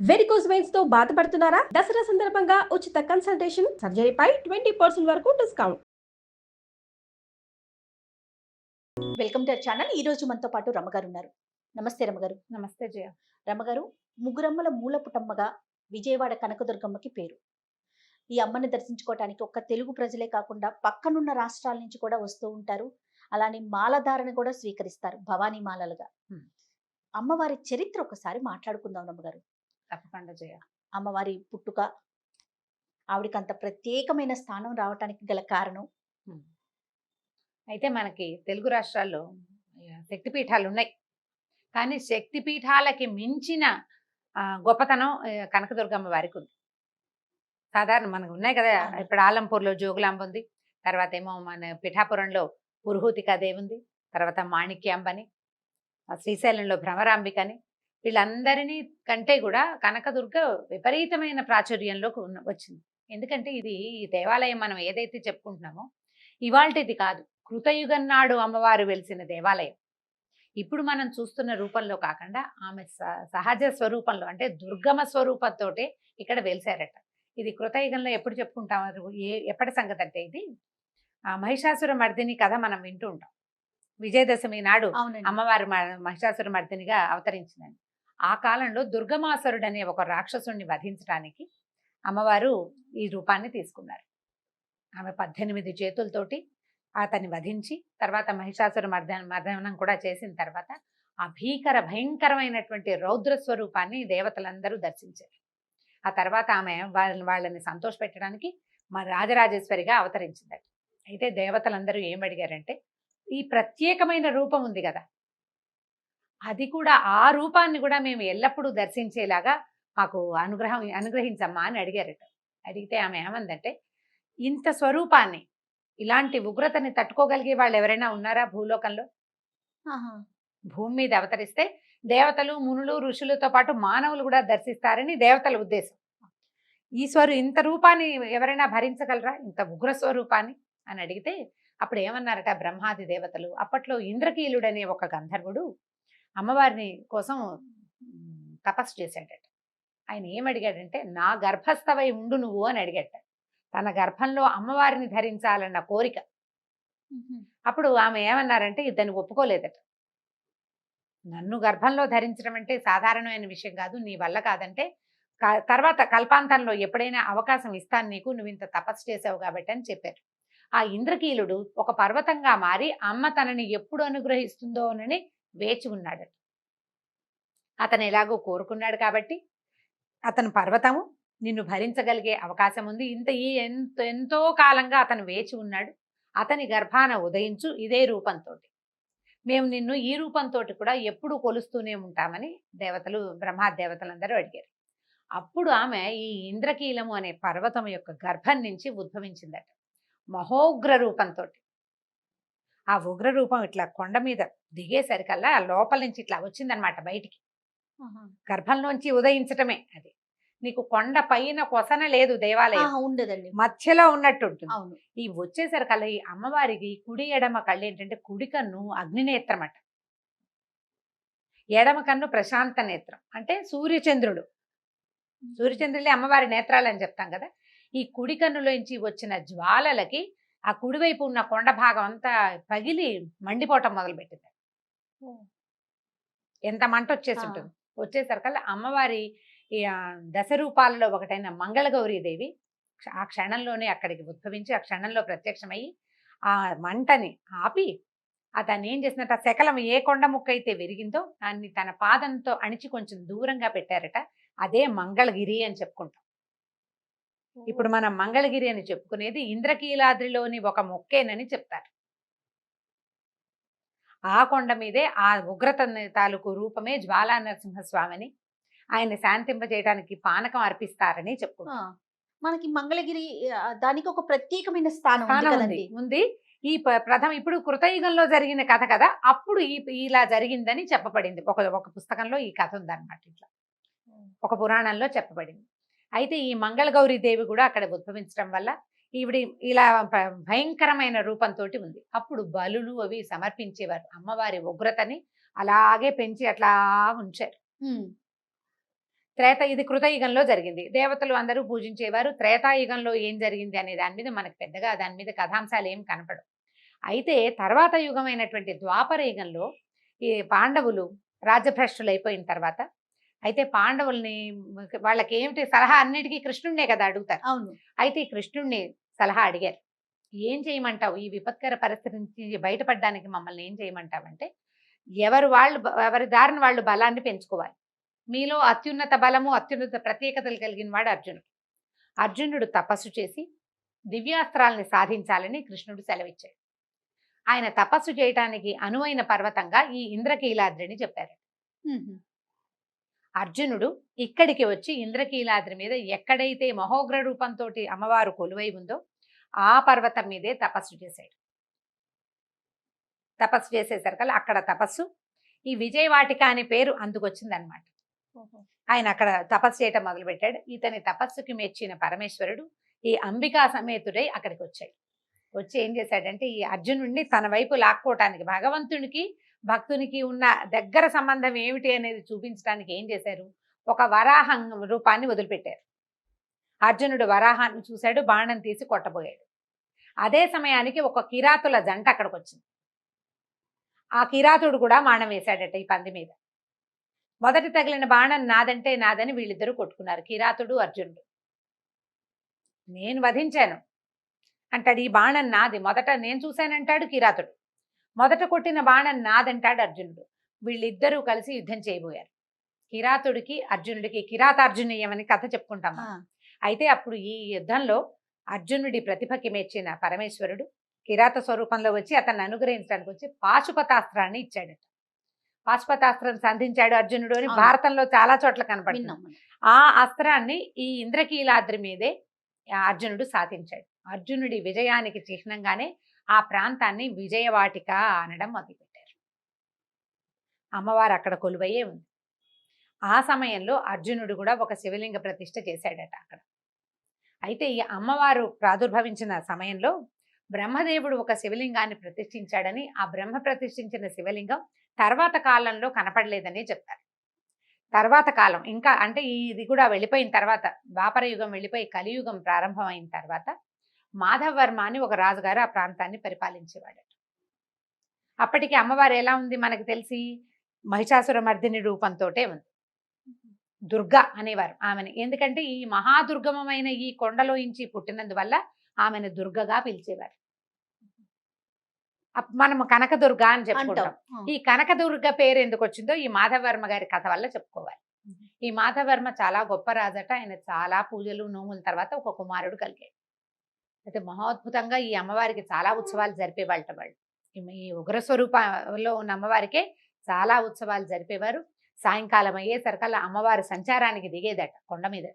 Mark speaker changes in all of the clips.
Speaker 1: Varicose veins తో బాధపడుతున్నారా? దసరా సందర్భంగా ఉచిత కన్సల్టేషన్, సర్జరీపై 20% వరకు discount.
Speaker 2: Welcome to our channel. ఈ రోజు మనతో పాటు రమ్మగారు ఉన్నారు. నమస్తే రమ్మగారు.
Speaker 3: నమస్తే జయ.
Speaker 2: రమ్మగారు ముగ్గురమ్మల మూలపుటమ్మగా విజయవాడ కనకదుర్గమ్మకి పేరు. ఈ అమ్మని దర్శించుకోవటానికి ఒక్క తెలుగు ప్రజలే కాకుండా పక్కనున్న రాష్ట్రాల నుంచి కూడా వస్తూ ఉంటారు. అలానే మాలధారణ కూడా స్వీకరిస్తారు భవానీ మాలలుగా. అమ్మవారి చరిత్ర ఒకసారి మాట్లాడుకుందాం రమ్మగారు.
Speaker 3: తప్పకుండా జయ.
Speaker 2: అమ్మవారి పుట్టుక, ఆవిడకి అంత ప్రత్యేకమైన స్థానం రావటానికి గల కారణం.
Speaker 3: అయితే మనకి తెలుగు రాష్ట్రాల్లో శక్తిపీఠాలు ఉన్నాయి, కానీ శక్తిపీఠాలకి మించిన గొప్పతనం కనకదుర్గమ్మ వారికి ఉంది. సాధారణ మనకు ఉన్నాయి కదా, ఇప్పుడు ఆలంపూర్లో జోగులాంబ ఉంది, తర్వాత ఏమో మన పిఠాపురంలో పురుహూతికాదేవి ఉంది, తర్వాత మాణిక్యాంబని, శ్రీశైలంలో భ్రమరాంబికని, వీళ్ళందరినీ కంటే కూడా కనకదుర్గ విపరీతమైన ప్రాచుర్యంలోకి వచ్చింది. ఎందుకంటే ఇది ఈ దేవాలయం మనం ఏదైతే చెప్పుకుంటున్నామో ఇవాల్టిది కాదు, కృతయుగం నాడు అమ్మవారు వెలిసిన దేవాలయం. ఇప్పుడు మనం చూస్తున్న రూపంలో కాకుండా ఆమె సహజ స్వరూపంలో, అంటే దుర్గమ స్వరూపంతో ఇక్కడ వెలిసారట. ఇది కృతయుగంలో ఎప్పుడు చెప్పుకుంటాం, ఎప్పటి సంగతి అంటే ఇది మహిషాసుర మర్దిని కథ మనం వింటూ ఉంటాం. విజయదశమి నాడు అమ్మవారు మహిషాసుర మర్దినిగా అవతరించిందని. ఆ కాలంలో దుర్గమాసురుడు అనే ఒక రాక్షసుడిని వధించడానికి అమ్మవారు ఈ రూపాన్ని తీసుకున్నారు. ఆమె 18 చేతులతోటి అతన్ని వధించి తర్వాత మహిషాసుర మర్దనం కూడా చేసిన తర్వాత ఆ భయంకరమైనటువంటి రౌద్ర స్వరూపాన్ని దేవతలందరూ దర్శించారు. ఆ తర్వాత ఆమె వాళ్ళని సంతోషపెట్టడానికి రాజరాజేశ్వరిగా అవతరించిందట. అయితే దేవతలందరూ ఏం అడిగారంటే, ఈ ప్రత్యేకమైన రూపం ఉంది కదా, అది కూడా ఆ రూపాన్ని కూడా మేము ఎల్లప్పుడూ దర్శించేలాగా మాకు అనుగ్రహించమ్మా అని అడిగారట. అడిగితే ఆమె ఏమందంటే, ఇంత స్వరూపాన్ని, ఇలాంటి ఉగ్రతని తట్టుకోగలిగే వాళ్ళు ఎవరైనా ఉన్నారా భూలోకంలో? భూమి మీద అవతరిస్తే దేవతలు, మునులు, ఋషులతో పాటు మానవులు కూడా దర్శిస్తారని దేవతల ఉద్దేశం. ఇంత రూపాన్ని ఎవరైనా భరించగలరా, ఇంత ఉగ్ర స్వరూపాన్ని అని అడిగితే అప్పుడు ఏమన్నారట బ్రహ్మాది దేవతలు. అప్పట్లో ఇంద్రకీలుడనే ఒక గంధర్వుడు అమ్మవారిని కోసం తపస్సు చేశాడట. ఆయన ఏమడిగాడంటే, నా గర్భస్థవై ఉండు నువ్వు అని అడిగాట. తన గర్భంలో అమ్మవారిని ధరించాలన్న కోరిక. అప్పుడు ఆమె ఏమన్నారంటే, ఇతన్ని ఒప్పుకోలేదట. నన్ను గర్భంలో ధరించడం అంటే సాధారణమైన విషయం కాదు, నీ వల్ల కాదంటే తర్వాత కల్పాంతంలో ఎప్పుడైనా అవకాశం ఇస్తాను నీకు, నువ్వు ఇంత తపస్సు చేసావు కాబట్టి అని చెప్పారు. ఆ ఇంద్రకీలుడు ఒక పర్వతంగా మారి అమ్మ తనని ఎప్పుడు అనుగ్రహిస్తుందో అని వేచి ఉన్నాడట. అతను ఎలాగో కోరుకున్నాడు కాబట్టి అతను పర్వతము, నిన్ను భరించగలిగే అవకాశం ఉంది, ఎంతో కాలంగా అతను వేచి ఉన్నాడు, అతని గర్భాన ఉదయించు ఇదే రూపంతో, మేము నిన్ను ఈ రూపంతో కూడా ఎప్పుడు కొలుస్తూనే ఉంటామని దేవతలు, బ్రహ్మాదేవతలందరూ అడిగారు. అప్పుడు ఆమె ఈ ఇంద్రకీలము అనే పర్వతం యొక్క గర్భం నుంచి ఉద్భవించిందట, మహోగ్ర రూపంతో. ఆ ఉగ్ర రూపం ఇట్లా కొండ మీద దిగేసరికల్లా లోపల నుంచి ఇట్లా వచ్చిందనమాట బయటికి. గర్భంలోంచి ఉదయించటమే అది. నీకు కొండ పైన కొసన లేదు దేవాలయం,
Speaker 2: ఉండదండి,
Speaker 3: మధ్యలో ఉన్నట్టు ఉంటుంది. ఈ వచ్చేసరికల్లా ఈ అమ్మవారికి కుడి ఎడమ కళ్ళు ఏంటంటే, కుడి కన్ను అగ్నినేత్రం అట, ఎడమ కన్ను ప్రశాంత నేత్రం, అంటే సూర్యచంద్రుడు. సూర్యచంద్రులే అమ్మవారి నేత్రాలు అని చెప్తాం కదా. ఈ కుడి కన్నులోంచి వచ్చిన జ్వాలలకి ఆ కుడివైపు ఉన్న కొండ భాగం అంతా పగిలి మండిపోవటం మొదలుపెట్టింది. ఎంత మంట వచ్చేసి ఉంటుంది. వచ్చేసరికల్లా అమ్మవారి దశ రూపాలలో ఒకటైన మంగళగౌరీదేవి ఆ క్షణంలోనే అక్కడికి ఉద్భవించి ఆ క్షణంలో ప్రత్యక్షమయ్యి ఆ మంటని ఆపి అతన్ని ఏం చేసినట్టు, ఆ శకలం ఏ కొండ ముక్క అయితే విరిగిందో దాన్ని తన పాదంతో అణిచి కొంచెం దూరంగా పెట్టారట. అదే మంగళగిరి అని చెప్పుకుంటాం. ఇప్పుడు మనం మంగళగిరి అని చెప్పుకునేది ఇంద్రకీలాద్రిలోని ఒక మొక్కేనని చెప్తారు. ఆ కొండ మీదే ఆ ఉగ్రత తాలూకు రూపమే జ్వాలా నరసింహస్వామిని, ఆయన శాంతింపజేయడానికి పానకం అర్పిస్తారని చెప్పుకుంటాం.
Speaker 2: మనకి మంగళగిరి దానికి ఒక ప్రత్యేకమైన స్థానం
Speaker 3: ఉంది. ఈ ఇప్పుడు కృతయుగంలో జరిగిన కథ కదా, అప్పుడు ఇలా జరిగిందని చెప్పబడింది. ఒక పుస్తకంలో ఈ కథ ఉందన్నమాట, ఇట్లా ఒక పురాణంలో చెప్పబడింది. అయితే ఈ మంగళగౌరీ దేవి కూడా అక్కడ ఉద్భవించడం వల్ల ఈవిడి ఇలా భయంకరమైన రూపంతో ఉంది. అప్పుడు బలులు అవి సమర్పించేవారు. అమ్మవారి ఉగ్రతని అలాగే పెంచి అట్లా ఉంచారు. ఇది కృతయుగంలో జరిగింది. దేవతలు అందరూ పూజించేవారు. త్రేతాయుగంలో ఏం జరిగింది అనే దాని మీద మనకు పెద్దగా దాని మీద కథాంశాలు ఏం కనపడవు. అయితే తర్వాత యుగమైనటువంటి ద్వాపర యుగంలో ఈ పాండవులు రాజ్యభ్రష్టులు అయిపోయిన తర్వాత, అయితే పాండవుల్ని వాళ్ళకి ఏమిటి సలహా అన్నిటికీ కృష్ణుడినే కదా అడుగుతారు.
Speaker 2: అవును.
Speaker 3: అయితే ఈ కృష్ణుడిని సలహా అడిగారు. ఏం చేయమంటావు ఈ విపత్కర పరిస్థితి నుంచి బయటపడడానికి మమ్మల్ని ఏం చేయమంటావంటే, ఎవరి దారిని వాళ్ళు బలాన్ని పెంచుకోవాలి. మీలో అత్యున్నత బలము అత్యున్నత ప్రత్యేకతలు కలిగిన వాడు అర్జునుడు. అర్జునుడు తపస్సు చేసి దివ్యాస్త్రాలని సాధించాలని కృష్ణుడు సెలవిచ్చాడు. ఆయన తపస్సు చేయటానికి అనువైన పర్వతంగా ఈ ఇంద్రకీలాద్రిని చెప్పారు. అర్జునుడు ఇక్కడికి వచ్చి ఇంద్రకీలాద్రి మీద ఎక్కడైతే మహోగ్ర రూపంతో అమ్మవారు కొలువై ఉందో ఆ పర్వతం మీదే తపస్సు చేశాడు. తపస్సు చేసేసరికల్లా అక్కడ తపస్సు ఈ విజయవాటిక అనే పేరు అందుకొచ్చిందనమాట. ఆయన అక్కడ తపస్సు చేయటం మొదలుపెట్టాడు. ఇతని తపస్సుకి మెచ్చిన పరమేశ్వరుడు ఈ అంబికా సమేతుడై అక్కడికి వచ్చాడు. వచ్చి ఏం చేశాడంటే ఈ అర్జునుడిని తన వైపు లాక్కోవటానికి, భగవంతునికి భక్తునికి ఉన్న దగ్గర సంబంధం ఏమిటి అనేది చూపించడానికి ఏం చేశారు, ఒక వరాహం రూపాన్ని వదిలిపెట్టారు. అర్జునుడు వరాహాన్ని చూశాడు, బాణం తీసి కొట్టబోయాడు. అదే సమయానికి ఒక కిరాతుల జంట అక్కడికి వచ్చింది. ఆ కిరాతుడు కూడా బాణం వేశాడట ఈ పంది మీద. మొదటి తగిలిన బాణం నాదంటే నాదని వీళ్ళిద్దరూ కొట్టుకున్నారు, కిరాతుడు అర్జునుడు. నేను వధించాను అంటాడు, ఈ బాణం నాది, మొదట నేను చూశానంటాడు కిరాతుడు. మొదట కొట్టిన బాణం నాదంటాడు అర్జునుడు. వీళ్ళిద్దరూ కలిసి యుద్ధం చేయబోయారు. కిరాతుడికి అర్జునుడికి కిరాతార్జునీయం అని కథ చెప్పుకుంటాం. అయితే అప్పుడు ఈ యుద్ధంలో అర్జునుడి ప్రతిభకి మెచ్చిన పరమేశ్వరుడు కిరాత స్వరూపంలో వచ్చి అతన్ని అనుగ్రహించడానికి వచ్చి పాశుపతాస్త్రాన్ని ఇచ్చాడట. పాశుపతాస్త్రం సంధించాడు అర్జునుడు అని భారతంలో చాలా చోట్ల కనపడింది. ఆ అస్త్రాన్ని ఈ ఇంద్రకీలాద్రి మీదే అర్జునుడు సాధించాడు. అర్జునుడి విజయానికి చిహ్నంగానే ఆ ప్రాంతాన్ని విజయవాటిక అనడం మొదలుపెట్టారు. అమ్మవారు అక్కడ కొలువయ్యే ఉంది. ఆ సమయంలో అర్జునుడు కూడా ఒక శివలింగ ప్రతిష్ఠ చేశాడట అక్కడ. అయితే ఈ అమ్మవారు ప్రాదుర్భవించిన సమయంలో బ్రహ్మదేవుడు ఒక శివలింగాన్ని ప్రతిష్ఠించాడని, ఆ బ్రహ్మ ప్రతిష్ఠించిన శివలింగం తర్వాత కాలంలో కనపడలేదని చెప్తారు. తర్వాత కాలం ఇంకా అంటే ఇది కూడా వెళ్ళిపోయిన తర్వాత, ద్వాపర యుగం వెళ్ళిపోయి కలియుగం ప్రారంభమైన తర్వాత మాధవర్మ అని ఒక రాజుగారు ఆ ప్రాంతాన్ని పరిపాలించేవాడట. అప్పటికి అమ్మవారు ఎలా ఉంది మనకు తెలిసి, మహిషాసుర మర్దిని రూపంతోటే ఉంది. దుర్గా అనేవారు ఆమెను. ఎందుకంటే ఈ మహాదుర్గమమైన ఈ కొండలోంచి పుట్టినందువల్ల ఆమెను దుర్గగా పిలిచేవారు. మనము కనకదుర్గ అని చెప్పుకుంటాం. ఈ కనకదుర్గ పేరు ఎందుకు వచ్చిందో ఈ మాధవర్మ గారి కథ వల్ల చెప్పుకోవాలి. ఈ మాధవర్మ చాలా గొప్ప రాజట. ఆయన చాలా పూజలు నోముల తర్వాత ఒక కుమారుడు కలిగాడు. అయితే మహోద్భుతంగా ఈ అమ్మవారికి చాలా ఉత్సవాలు జరిపేవాళ్ళట వాళ్ళు. ఈ ఉగ్రస్వరూపంలో ఉన్న అమ్మవారికే చాలా ఉత్సవాలు జరిపేవారు. సాయంకాలం అయ్యేసరికల్లా అమ్మవారి సంచారానికి దిగేదట కొండ మీద.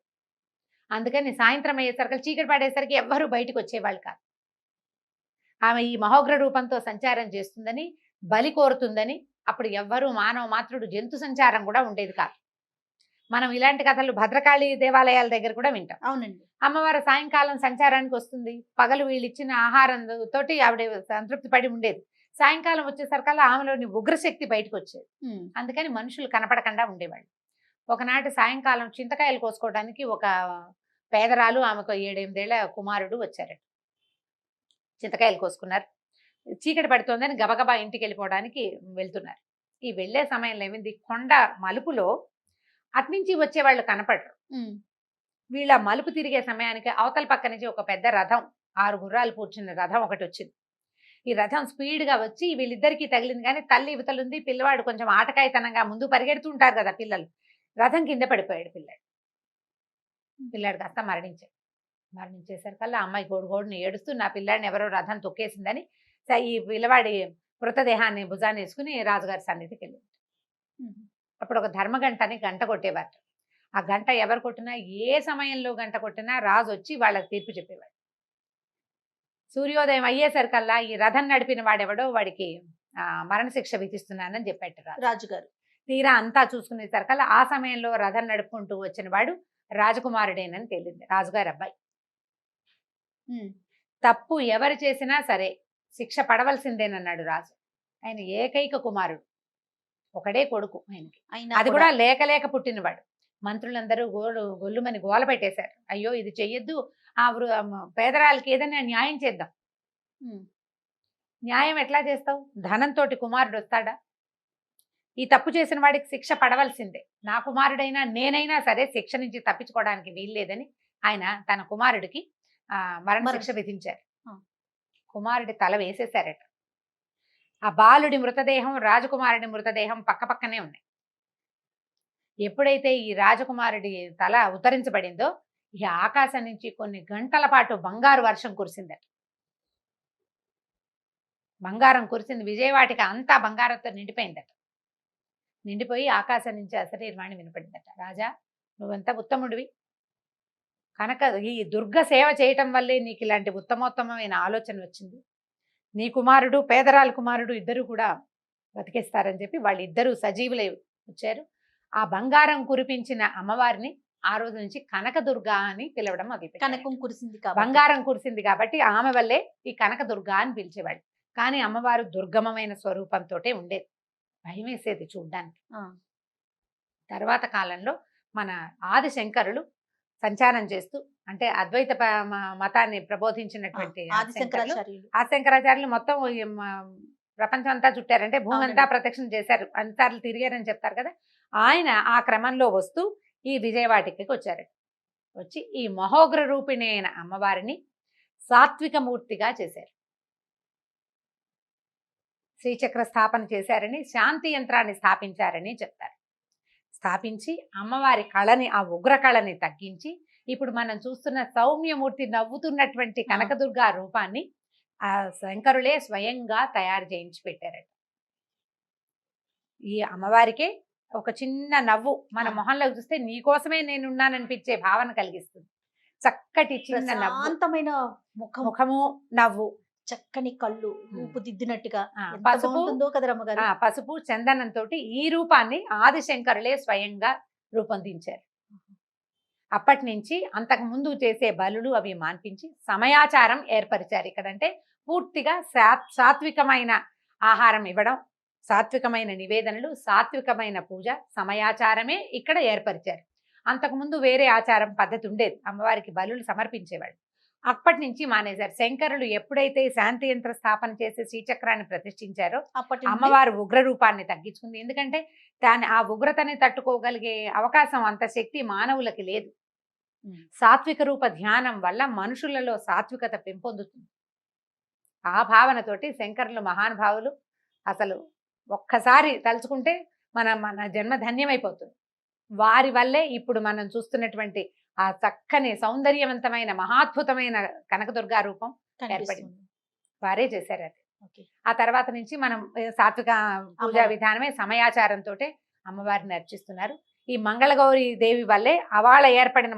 Speaker 3: అందుకని సాయంత్రం అయ్యేసరికి చీకటి పడేసరికి ఎవ్వరూ బయటకు వచ్చేవాళ్ళు కాదు. ఆమె ఈ మహోగ్ర రూపంతో సంచారం చేస్తుందని, బలి కోరుతుందని అప్పుడు ఎవ్వరూ మానవ మాత్రుడు జంతు సంచారం కూడా ఉండేది కాదు. మనం ఇలాంటి కథలు భద్రకాళి దేవాలయాల దగ్గర కూడా వింటాం.
Speaker 2: అవునండి.
Speaker 3: అమ్మవారు సాయంకాలం సంచారానికి వస్తుంది. పగలు వీళ్ళు ఇచ్చిన ఆహారంతో ఆవిడ సంతృప్తి పడి ఉండేది. సాయంకాలం వచ్చేసరికల్లా ఆమెలోని ఉగ్రశక్తి బయటకు వచ్చేది. అందుకని మనుషులు కనపడకుండా ఉండేవాళ్ళు. ఒకనాటి సాయంకాలం చింతకాయలు కోసుకోవడానికి ఒక పేదరాలు, ఆమెకు 7-8 ఏళ్ల కుమారుడు వచ్చారట. చింతకాయలు కోసుకున్నారు. చీకటి పడుతోందని గబగబా ఇంటికి వెళ్ళిపోవడానికి వెళ్తున్నారు. ఈ వెళ్లే సమయంలో ఏమైంది, కొండ మలుపులో అట్నుంచి వచ్చేవాళ్ళు కనపడరు. వీళ్ళ మలుపు తిరిగే సమయానికి అవతల పక్క నుంచి ఒక పెద్ద రథం, 6 గుర్రాలు కూర్చున్న రథం ఒకటి వచ్చింది. ఈ రథం స్పీడ్గా వచ్చి వీళ్ళిద్దరికీ తగిలింది. కానీ తల్లి ఇవతలుంది, పిల్లవాడు కొంచెం ఆటకాయతనంగా ముందు పరిగెడుతూ ఉంటారు కదా పిల్లలు. రథం కింద పడిపోయాడు పిల్లాడు కాస్త మరణించేసరికల్లా అమ్మాయి గోడుని ఏడుస్తూ నా పిల్లాడిని ఎవరో రథం తొక్కేసిందని ఈ పిల్లవాడి మృతదేహాన్ని భుజాన్ని వేసుకుని రాజుగారి సన్నిధికి వెళ్ళింది. అప్పుడు ఒక ధర్మగంటని గంట కొట్టేవారు. ఆ గంట ఎవరు కొట్టినా, ఏ సమయంలో గంట కొట్టినా రాజు వచ్చి వాళ్ళకి తీర్పు చెప్పేవాడు. సూర్యోదయం అయ్యేసరికల్లా ఈ రథం నడిపిన వాడెవడో వాడికి మరణశిక్ష విధిస్తున్నానని చెప్పాడు
Speaker 2: రాజుగారు.
Speaker 3: తీరా అంతా చూసుకునేసరికల్లా ఆ సమయంలో రథం నడుపుకుంటూ వచ్చిన వాడు రాజకుమారుడేనని తేలింది, రాజుగారి అబ్బాయి. తప్పు ఎవరు చేసినా సరే శిక్ష పడవలసిందేనన్నాడు రాజు. ఆయన ఏకైక కుమారుడు, ఒకడే కొడుకు ఆయనకి, అది కూడా లేక పుట్టినవాడు. మంత్రులందరూ గొల్లుమని గోల పెట్టేశారు. అయ్యో ఇది చెయ్యొద్దు, పేదరాలకి ఏదైనా న్యాయం చేద్దాం. న్యాయం ఎట్లా చేస్తావు? ధనంతో కుమారుడు వస్తాడా? ఈ తప్పు చేసిన వాడికి శిక్ష పడవలసిందే. నా కుమారుడైనా నేనైనా సరే శిక్ష నుంచి తప్పించుకోవడానికి వీల్లేదని ఆయన తన కుమారుడికి మరణ శిక్ష విధించారు. కుమారుడి తల వేసేశారట. ఆ బాలుడి మృతదేహం, రాజకుమారుడి మృతదేహం పక్క పక్కనే ఉన్నాయి. ఎప్పుడైతే ఈ రాజకుమారుడి తల ఉత్తరించబడిందో ఈ ఆకాశం నుంచి కొన్ని గంటల పాటు బంగారు వర్షం కురిసిందట. బంగారం కురిసింది. విజయవాటిక అంతా బంగారంతో నిండిపోయిందట. నిండిపోయి ఆకాశం నుంచి అశరీరవాణి వినపడిందట. రాజా, నువ్వెంత ఉత్తముడివి, కనుక ఈ దుర్గ సేవ చేయటం వల్లే నీకు ఇలాంటి ఉత్తమోత్తమైన ఆలోచన వచ్చింది. నీ కుమారుడు, పేదరాల కుమారుడు ఇద్దరు కూడా బతికేస్తారని చెప్పి వాళ్ళిద్దరూ సజీవులై వచ్చారు. ఆ బంగారం కురిపించిన అమ్మవారిని ఆ రోజు నుంచి కనకదుర్గ అని పిలవడం మొదలుపెట్టారు.
Speaker 2: కనకం కురిసింది,
Speaker 3: బంగారం కురిసింది కాబట్టి ఆమె వల్లే ఈ కనకదుర్గ అని పిలిచేవాడు. కానీ అమ్మవారు దుర్గమమైన స్వరూపంతో ఉండేది, భయం వేసేది చూడ్డానికి. తర్వాత కాలంలో మన ఆదిశంకరులు సంచారం చేస్తూ, అంటే అద్వైత మతాన్ని ప్రబోధించినటువంటి ఆదిశంకరాచార్యులు మొత్తం ప్రపంచం అంతా చుట్టారంటే భూమి అంతా ప్రదక్షిణ చేశారు, అన్నిసార్లు తిరిగారని చెప్తారు కదా. ఆయన ఆ క్రమంలో వస్తూ ఈ విజయవాటికి వచ్చారు. వచ్చి ఈ మహోగ్ర రూపిణి అయిన అమ్మవారిని సాత్విక మూర్తిగా చేశారు. శ్రీచక్ర స్థాపన చేశారని, శాంతి యంత్రాన్ని స్థాపించారని చెప్తారు. స్థాపించి అమ్మవారి కళని, ఆ ఉగ్ర కళని తగ్గించి ఇప్పుడు మనం చూస్తున్న సౌమ్యమూర్తి నవ్వుతున్నటువంటి కనకదుర్గ రూపాన్ని ఆ శంకరులే స్వయంగా తయారు చేయించి పెట్టారట. ఈ అమ్మవారికే ఒక చిన్న నవ్వు మన మొహంలో చూస్తే నీకోసమే నేనున్నాననిపించే భావన కలిగిస్తుంది. చక్కటి చిన్న
Speaker 2: శాంతమైన
Speaker 3: ముఖము, నవ్వు,
Speaker 2: చక్కని కళ్ళు, రూపుదిద్దినట్టుగా
Speaker 3: పసుపు చందనంతో ఈ రూపాన్ని ఆదిశంకరులే స్వయంగా రూపొందించారు. అప్పటి నుంచి అంతకు ముందు చేసే బలులు అవి మాన్పించి సమయాచారం ఏర్పరిచారు. ఇక్కడంటే పూర్తిగా సాత్వికమైన ఆహారం ఇవ్వడం, సాత్వికమైన నివేదనలు, సాత్వికమైన పూజ, సమయాచారమే ఇక్కడ ఏర్పరిచారు. అంతకుముందు వేరే ఆచారం పద్ధతి ఉండేది, అమ్మవారికి బలులు సమర్పించేవాళ్ళు. అప్పటి నుంచి మానేశారు. శంకరులు ఎప్పుడైతే శాంతి యంత్ర స్థాపన చేసి శ్రీచక్రాన్ని ప్రతిష్ఠించారో అమ్మవారు ఉగ్ర రూపాన్ని తగ్గించుకుంది. ఎందుకంటే దాని ఆ ఉగ్రతని తట్టుకోగలిగే అవకాశం, అంత శక్తి మానవులకి లేదు. సాత్విక రూప ధ్యానం వల్ల మనుషులలో సాత్వికత పెంపొందుతుంది. ఆ భావనతోటి శంకరులు మహానుభావులు అసలు ఒక్కసారి తలుచుకుంటే మన జన్మ ధన్యమైపోతుంది. వారి వల్లే ఇప్పుడు మనం చూస్తున్నటువంటి ఆ చక్కని సౌందర్యవంతమైన మహాద్భుతమైన కనకదుర్గా రూపం ఏర్పడింది. వారే చేశారు అది. ఆ తర్వాత నుంచి మనం సాత్విక పూజా విధానమే సమయాచారంతో అమ్మవారిని అర్చిస్తున్నారు. ఈ మంగళగౌరి దేవి వల్లే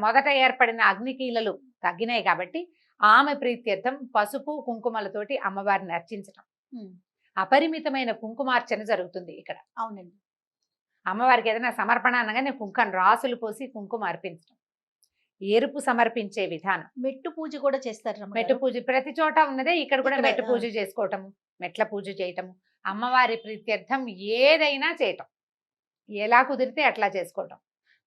Speaker 3: మొదట ఏర్పడిన అగ్నికీలలు తగ్గినాయి కాబట్టి ఆమె ప్రీత్యర్థం పసుపు కుంకుమలతోటి అమ్మవారిని అర్చించడం, అపరిమితమైన కుంకుమార్చన జరుగుతుంది ఇక్కడ.
Speaker 2: అవునండి.
Speaker 3: అమ్మవారికి ఏదైనా సమర్పణ అనగానే రాసులు పోసి కుంకుమ అర్పించడం, ఎరుపు సమర్పించే విధానం.
Speaker 2: మెట్టు పూజ కూడా చేస్తారు.
Speaker 3: మెట్టు పూజ ప్రతి చోట ఉన్నదే, ఇక్కడ కూడా మెట్టు పూజ చేసుకోవటము, మెట్ల పూజ చేయటము, అమ్మవారి ప్రీత్యర్థం ఏదైనా చేయటం, ఎలా కుదిరితే అట్లా చేసుకోవటం,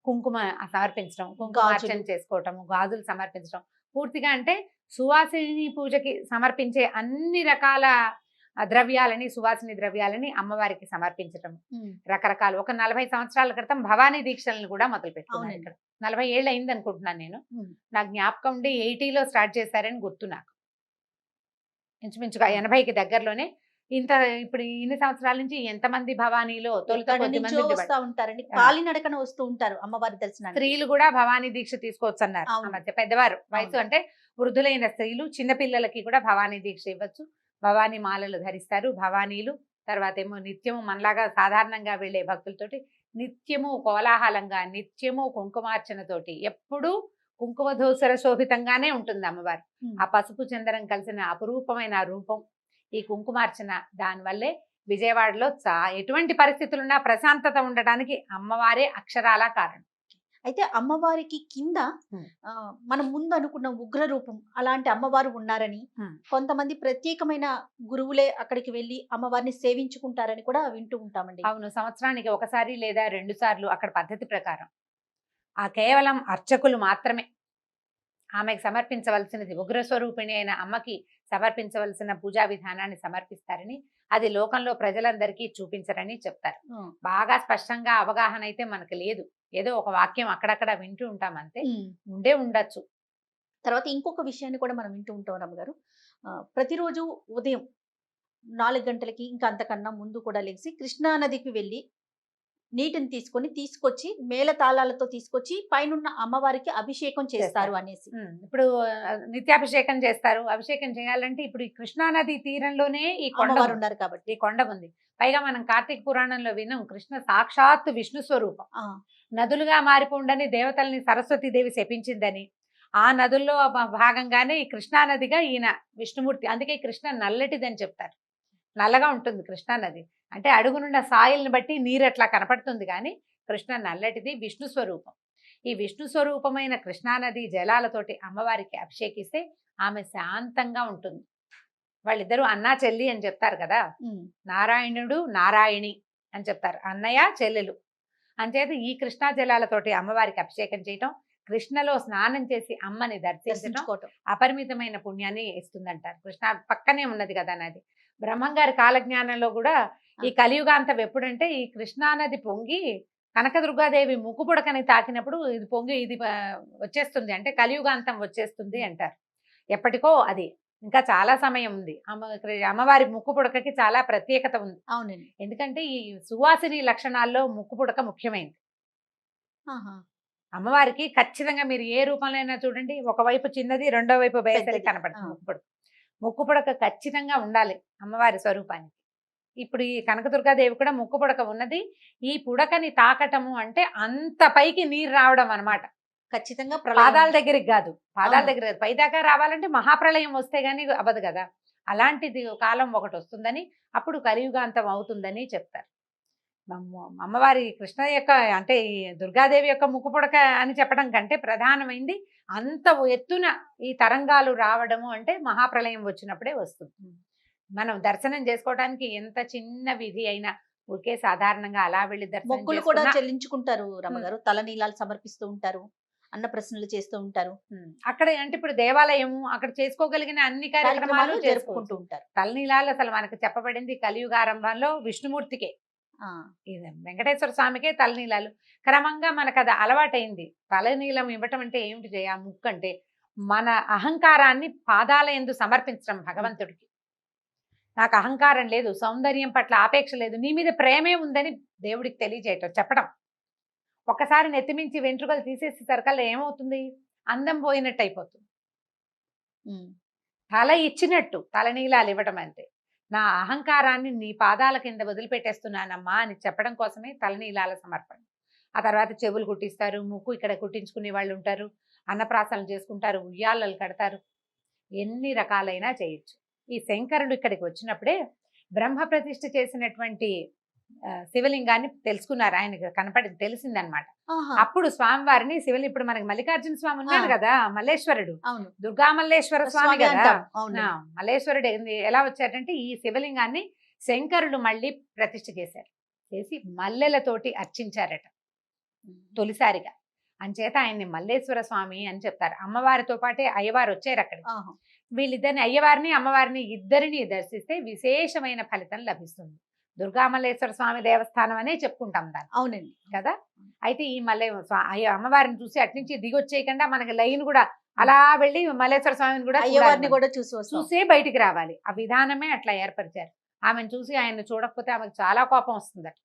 Speaker 3: కుంకుమ సమర్పించడం, కుంకుమార్చన చేసుకోవటము, గాజులు సమర్పించడం. పూర్తిగా అంటే సువాసిని పూజకి సమర్పించే అన్ని రకాల ద్రవ్యాలని, సువాసిని ద్రవ్యాలని అమ్మవారికి సమర్పించటం. రకరకాల ఒక 40 సంవత్సరాల క్రితం భవానీ దీక్షలను కూడా మొదలు పెట్టుకున్నాను. ఇక్కడ 40 ఏళ్ళు అయింది అనుకుంటున్నాను నేను. నాకు జ్ఞాపకం ఉండి 80లో స్టార్ట్ చేశారని గుర్తు నాకు. ఇంచుమించుగా 80కి దగ్గరలోనే. ఇప్పుడు ఇన్ని సంవత్సరాల నుంచి ఎంతమంది భవానీలో
Speaker 2: ఉంటారండి, కాలినడకన వస్తూ ఉంటారు అమ్మవారి దర్శనం.
Speaker 3: స్త్రీలు కూడా భవానీ దీక్ష తీసుకోవచ్చు అన్నారు ఆ మధ్య. పెద్దవారు వయసు అంటే వృద్ధులైన స్త్రీలు, చిన్నపిల్లలకి కూడా భవానీ దీక్ష ఇవ్వచ్చు. భవానీ మాలలు ధరిస్తారు భవానీలు. తర్వాత ఏమో నిత్యము మనలాగా సాధారణంగా వెళ్ళే భక్తులతోటి నిత్యము కోలాహలంగా, నిత్యము కుంకుమార్చనతోటి, ఎప్పుడూ కుంకుమధూసర శోభితంగానే ఉంటుంది అమ్మవారు. ఆ పసుపు చందనం కలిసిన అపురూపమైన రూపం ఈ కుంకుమార్చన. దానివల్లే విజయవాడలో ఎటువంటి పరిస్థితులున్నా ప్రశాంతత ఉండడానికి అమ్మవారే అక్షరాల కారణం.
Speaker 2: అయితే అమ్మవారికి కింద మనం ముందు అనుకున్న ఉగ్ర రూపం అలాంటి అమ్మవారు ఉన్నారని, కొంతమంది ప్రత్యేకమైన గురువులే అక్కడికి వెళ్ళి అమ్మవారిని సేవించుకుంటారని కూడా వింటూ ఉంటామండి.
Speaker 3: అవును, సంవత్సరానికి ఒకసారి లేదా 2 సార్లు అక్కడ పద్ధతి ప్రకారం ఆ కేవలం అర్చకులు మాత్రమే ఆమెకు సమర్పించవలసినది, ఉగ్రస్వరూపిణి అయిన అమ్మకి సమర్పించవలసిన పూజా విధానాన్ని సమర్పిస్తారని, అది లోకంలో ప్రజలందరికీ చూపించరని చెప్తారు. బాగా స్పష్టంగా అవగాహన అయితే మనకు లేదు, ఏదో ఒక వాక్యం అక్కడక్కడ వింటూ ఉంటాం అంతే, ఉండే ఉండొచ్చు.
Speaker 2: తర్వాత ఇంకొక విషయాన్ని కూడా మనం వింటూ ఉంటాం రమ్మగారు. ప్రతిరోజు ఉదయం 4 గంటలకి ఇంకా అంతకన్నా ముందు కూడా లేచి కృష్ణా నదికి వెళ్ళి నీటిని తీసుకొచ్చి మేళతాళాలతో తీసుకొచ్చి పైనున్న అమ్మవారికి అభిషేకం చేస్తారు అనేసి.
Speaker 3: ఇప్పుడు నిత్యాభిషేకం చేస్తారు. అభిషేకం చేయాలంటే ఇప్పుడు ఈ కృష్ణానది తీరంలోనే ఈ కొండ
Speaker 2: అమ్మవారు ఉన్నారు కాబట్టి.
Speaker 3: ఈ కొండ ఉంది. పైగా మనం కార్తీక పురాణంలో విన్నాం, కృష్ణ సాక్షాత్ విష్ణు స్వరూపం. నదులుగా మారిపోండని దేవతల్ని సరస్వతీదేవి శపించిందని, ఆ నదుల్లో భాగంగానే ఈ కృష్ణానదిగా ఈయన విష్ణుమూర్తి. అందుకే కృష్ణ నల్లటిదని చెప్తారు. నల్లగా ఉంటుంది కృష్ణానది అంటే, అడుగునున్న సాయిల్ని బట్టి నీరు అట్లా కనపడుతుంది, కానీ కృష్ణ నల్లటిది, విష్ణు స్వరూపం. ఈ విష్ణు స్వరూపమైన కృష్ణానది జలాలతోటి అమ్మవారికి అభిషేకిస్తే ఆమె శాంతంగా ఉంటుంది. వాళ్ళిద్దరూ అన్నా చెల్లి అని చెప్తారు కదా, నారాయణుడు నారాయణి అని చెప్తారు, అన్నయ్య చెల్లెలు. అంచేత ఈ కృష్ణా జలాలతోటి అమ్మవారికి అభిషేకం చేయటం, కృష్ణలో స్నానం చేసి అమ్మని దర్శించడం అపరిమితమైన పుణ్యాన్ని ఇస్తుందంటారు. కృష్ణ పక్కనే ఉన్నది కదా నది. బ్రహ్మంగారి కాలజ్ఞానంలో కూడా ఈ కలియుగాంతం ఎప్పుడంటే, ఈ కృష్ణానది పొంగి కనకదుర్గాదేవి ముక్కుపుడకని తాకినప్పుడు ఇది పొంగి ఇది వచ్చేస్తుంది, అంటే కలియుగాంతం వచ్చేస్తుంది అంటారు. ఎప్పటికో అది ఇంకా చాలా సమయం ఉంది. అమ్మవారి ముక్కుపుడకకి చాలా ప్రత్యేకత ఉంది.
Speaker 2: అవునండి.
Speaker 3: ఎందుకంటే ఈ సువాసిని లక్షణాల్లో ముక్కుపుడక ముఖ్యమైనది. అమ్మవారికి ఖచ్చితంగా మీరు ఏ రూపంలో అయినా చూడండి, ఒకవైపు చిన్నది, రెండో వైపు బేసరి కనపడుతుంది ముక్కుపుడక. ముక్కుపుడక ఖచ్చితంగా ఉండాలి అమ్మవారి స్వరూపానికి. ఇప్పుడు ఈ కనకదుర్గాదేవి కూడా ముక్కుపుడక ఉన్నది. ఈ పుడకని తాకటము అంటే అంత పైకి నీరు రావడం అన్నమాట.
Speaker 2: ఖచ్చితంగా
Speaker 3: పాదాల దగ్గరికి కాదు, పాదాల దగ్గర పైదాకా రావాలంటే మహాప్రళయం వస్తే గానీ అవ్వదు కదా. అలాంటిది కాలం ఒకటి వస్తుందని, అప్పుడు కలియుగాంతం అవుతుందని చెప్తారు. అమ్మవారి కృష్ణ యొక్క అంటే ఈ దుర్గాదేవి యొక్క ముక్కుపుడక అని చెప్పడం కంటే ప్రధానమైంది అంత ఎత్తున ఈ తరంగాలు రావడము అంటే మహాప్రళయం వచ్చినప్పుడే వస్తుంది. మనం దర్శనం చేసుకోవడానికి ఎంత చిన్న విధి అయినా ఊరికే సాధారణంగా అలా వెళ్ళి
Speaker 2: మొక్కులు కూడా చెల్లించుకుంటారు రమ్మగారు, తలనీలాలు సమర్పిస్తూ ఉంటారు, అన్న ప్రశ్నలు చేస్తూ ఉంటారు.
Speaker 3: అక్కడ అంటే ఇప్పుడు దేవాలయం అక్కడ చేసుకోగలిగిన అన్ని కార్యక్రమాలు జరుపుకుంటూ ఉంటారు. తలనీలాలు అసలు మనకు చెప్పబడింది కలియుగారంభంలో విష్ణుమూర్తికే, వెంకటేశ్వర స్వామికే తలనీలాలు. క్రమంగా మనకు అది అలవాటైంది. తలనీలం ఇవ్వటం అంటే ఏమిటి చేయ, ముక్కు అంటే మన అహంకారాన్ని పాదాల యందు సమర్పించడం భగవంతుడికి. నాకు అహంకారం లేదు, సౌందర్యం పట్ల ఆపేక్ష లేదు, నీ మీద ప్రేమే ఉందని దేవుడికి తెలియజేయటం, చెప్పడం. ఒకసారి నెత్తిమించి వెంట్రుకలు తీసేసి సరికల్లా ఏమవుతుంది, అందం పోయినట్టు అయిపోతుంది. తల ఇచ్చినట్టు తలనీలాలు ఇవ్వటం అంటే, నా అహంకారాన్ని నీ పాదాల కింద వదిలిపెట్టేస్తున్నానమ్మా అని చెప్పడం కోసమే తలనీలాల సమర్పణ. ఆ తర్వాత చెవులు కుట్టిస్తారు, ముక్కు ఇక్కడ కుట్టించుకునే వాళ్ళు ఉంటారు, అన్నప్రాసనలు చేసుకుంటారు, ఉయ్యాలలు కడతారు, ఎన్ని రకాలైనా చేయొచ్చు. ఈ శంకరుడు ఇక్కడికి వచ్చినప్పుడే బ్రహ్మ ప్రతిష్ఠ చేసినటువంటి శివలింగాన్ని తెలుసుకున్నారు, ఆయనకు తెలిసిందనమాట. అప్పుడు స్వామివారిని శివలింగం, ఇప్పుడు మనకి మల్లికార్జున స్వామి ఉన్నాడు కదా, మల్లేశ్వరుడు, దుర్గా మల్లేశ్వర స్వామి కదా. మల్లేశ్వరుడు ఎలా వచ్చాడంటే, ఈ శివలింగాన్ని శంకరుడు మళ్ళీ ప్రతిష్ఠ చేశారు, చేసి మల్లెలతోటి అర్చించారట తొలిసారిగా. అంచేత ఆయన్ని మల్లేశ్వర స్వామి అని చెప్తారు. అమ్మవారితో పాటే అయ్యవారు వచ్చారు అక్కడ. వీళ్ళిద్దరిని, అయ్యవారిని అమ్మవారిని ఇద్దరిని దర్శిస్తే విశేషమైన ఫలితం లభిస్తుంది. దుర్గామల్లేశ్వర స్వామి దేవస్థానం అనే చెప్పుకుంటాం దాన్ని.
Speaker 2: అవునండి
Speaker 3: కదా. అయితే ఈ అమ్మవారిని చూసి అట్నుంచి దిగొచ్చేయకుండా మనకి లైన్ కూడా అలా వెళ్ళి మల్లేశ్వర స్వామిని కూడా
Speaker 2: అయ్యవారిని కూడా చూసే
Speaker 3: బయటికి రావాలి. ఆ విధానమే అట్లా ఏర్పరిచారు. ఆమెను చూసి ఆయన్ని చూడకపోతే ఆమెకు చాలా కోపం వస్తుందట.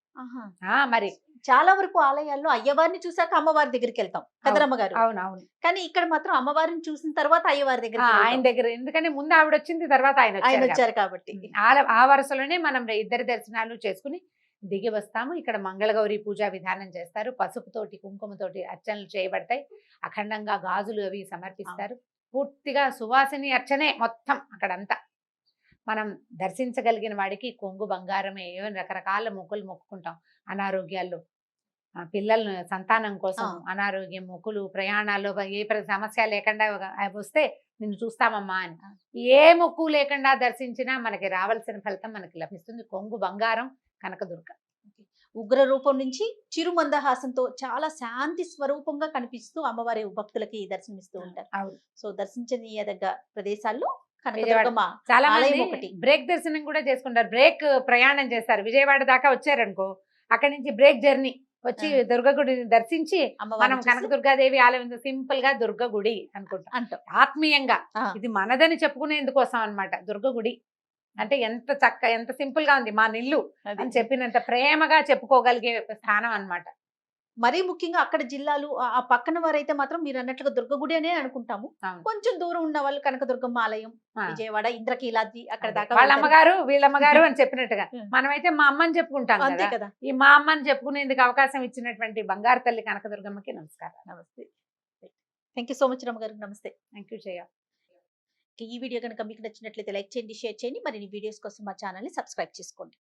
Speaker 3: మరి
Speaker 2: చాలా వరకు ఆలయాల్లో అయ్యవారిని చూసాక అమ్మవారి దగ్గరికి వెళ్తాం కదరమ్మగారు.
Speaker 3: అవునవును.
Speaker 2: కానీ ఇక్కడ మాత్రం అమ్మవారిని చూసిన తర్వాత అయ్యవారి దగ్గర,
Speaker 3: ఆయన దగ్గర, ఎందుకంటే ముందు ఆవిడ వచ్చింది, తర్వాత ఆయన
Speaker 2: వచ్చారు కాబట్టి
Speaker 3: ఆ వరుసలోనే మనం ఇద్దరి దర్శనాలు చేసుకుని దిగి వస్తాము. ఇక్కడ మంగళగౌరి పూజా విధానం చేస్తారు, పసుపుతోటి కుంకుమతోటి అర్చనలు చేయబడతాయి, అఖండంగా గాజులు అవి సమర్పిస్తారు. పూర్తిగా సువాసిని అర్చనే మొత్తం అక్కడంతా. మనం దర్శించగలిగిన వాడికి కొంగు బంగారమే, ఏమైనా రకరకాల మొక్కులు మొక్కుకుంటాం. అనారోగ్యాల్లో పిల్లల సంతానం కోసం అనారోగ్యం, మొక్కులు, ప్రయాణాల్లో ఏ సమస్య లేకుండా వస్తే నిన్ను చూస్తామమ్మా అని ఏ మొక్కు లేకుండా దర్శించినా మనకి రావాల్సిన ఫలితం మనకి లభిస్తుంది. కొంగు బంగారం కనకదుర్గ.
Speaker 2: ఉగ్ర రూపం నుంచి చిరుమందహాసంతో చాలా శాంతి స్వరూపంగా కనిపిస్తూ అమ్మవారి భక్తులకి దర్శనమిస్తూ ఉంటారు.
Speaker 3: అవును.
Speaker 2: సో దర్శించనీయదగ్గ ప్రదేశాల్లో
Speaker 3: విజయవాడ
Speaker 2: కనకదుర్గమ్మ
Speaker 3: చాలా
Speaker 2: ఆలయం
Speaker 3: మంది
Speaker 2: ఒకటి.
Speaker 3: బ్రేక్ దర్శనం కూడా చేసుకుంటారు. బ్రేక్ ప్రయాణం చేస్తారు. విజయవాడ దాకా వచ్చారనుకో, అక్కడి నుంచి బ్రేక్ జర్నీ వచ్చి దుర్గ గుడిని దర్శించి మనం
Speaker 2: అమ్మవారిని చూసి
Speaker 3: కనకదుర్గాదేవి ఆలయం సింపుల్ గా దుర్గ గుడి అనుకుంటాం.
Speaker 2: అంటాం.
Speaker 3: ఆత్మీయంగా
Speaker 2: ఆ,
Speaker 3: ఇది మనదని చెప్పుకునేందుకోసం అన్నమాట. దుర్గ గుడి అంటే ఎంత సింపుల్ గా ఉంది మా నిల్లు
Speaker 2: అది.
Speaker 3: అని చెప్పినంత ప్రేమగా చెప్పుకోగలిగే స్థానం అన్నమాట.
Speaker 2: మరీ ముఖ్యంగా అక్కడ జిల్లాలు ఆ పక్కన వారైతే మాత్రం మీరు అన్నట్లుగా దుర్గ గుడి అనే అనుకుంటాము.
Speaker 3: అవును.
Speaker 2: కొంచెం దూరం ఉన్న వాళ్ళు కనకదుర్గమ్మ ఆలయం,
Speaker 3: ఆ.
Speaker 2: విజయవాడ ఇంద్రకీలాద్రి అక్కడ
Speaker 3: అదే.
Speaker 2: దాకా
Speaker 3: వాళ్ళ
Speaker 2: వెళ్తారు.
Speaker 3: అమ్మగారు వీళ్ళమ్మగారు అని చెప్పినట్టుగా
Speaker 2: ఉం.
Speaker 3: మనమైతే మా అమ్మని చెప్పుకుంటాం
Speaker 2: అంతే
Speaker 3: కదా.
Speaker 2: కదా.
Speaker 3: ఈ మా అమ్మని చెప్పుకునేందుకు అవకాశం ఇచ్చినటువంటి బంగారు తల్లి కనకదుర్గమ్మకి నమస్కారం.
Speaker 2: నమస్తే. థ్యాంక్ యూ సో మచ్ రమ్మగారు. నమస్తే.
Speaker 3: Thank you Jaya.
Speaker 2: ఈ వీడియో కనుక మీకు నచ్చినట్లయితే లైక్ చేయండి, షేర్ చేయండి. మరిన్ని వీడియోస్ కోసం మా ఛానల్ని సబ్స్క్రైబ్ చేసుకోండి.